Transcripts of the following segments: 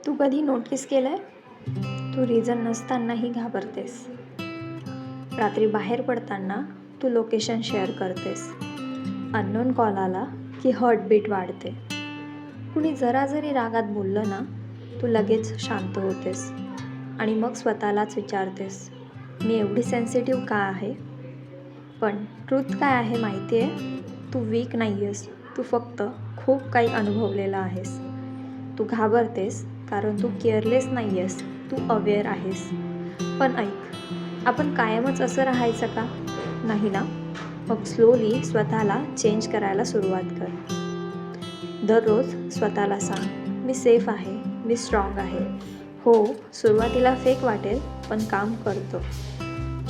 तू कधी नोटीस केलंय? तू रिझन नसतानाही घाबरतेस. रात्री बाहेर पडताना तू लोकेशन शेअर करतेस. अननोन कॉल आला की हार्टबीट वाढते. कुणी जरी रागात बोललं ना, तू लगेच शांत होतेस आणि मग स्वतःलाच विचारतेस, मी एवढी सेन्सिटिव्ह का आहे? पण ट्रूथ काय आहे माहिती आहे? तू वीक नाही आहेस, तू फक्त खूप काही अनुभवलेलं आहेस. तू घाबरतेस कारण तू केअरलेस नाही आहेस, तू अवेअर आहेस. पण ऐक, आपण कायमच असं राहायचं का? नाही ना. मग स्लोली स्वतःला चेंज करायला सुरुवात कर. दररोज स्वतःला सांग, मी सेफ आहे, मी स्ट्रॉंग आहे. हो, सुरुवातीला फेक वाटेल, पण काम करतो.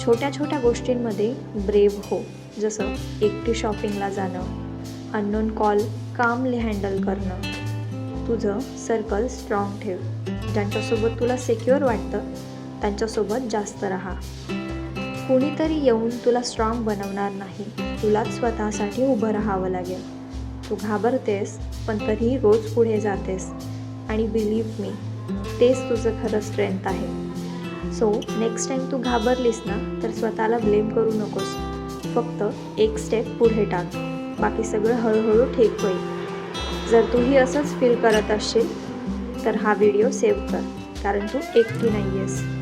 छोट्या छोट्या गोष्टींमध्ये ब्रेव हो, जसं एकटी शॉपिंगला जाणं, अननोन कॉल कामली हँडल करणं. तुझं सर्कल स्ट्रॉंग ठेव. ज्यांच्यासोबत तुला सिक्युअर वाटतं त्यांच्यासोबत जास्त राहा. कुणीतरी येऊन तुला स्ट्रॉंग बनवणार नाही, तुलाच स्वतःसाठी उभं राहावं लागेल. तू घाबरतेस, पण तरीही रोज पुढे जातेस आणि बिलीव्ह मी, तेच तुझं खरं स्ट्रेंथ आहे. सो नेक्स्ट टाईम तू घाबरलीस ना, तर स्वतःला ब्लेम करू नकोस. फक्त एक स्टेप पुढे टाक, बाकी सगळं हळूहळू ठीक होईल. जर तूही असंच फील करत असशील तर हा व्हिडिओ सेव्ह कर, कारण तू एकटी नाही आहेस.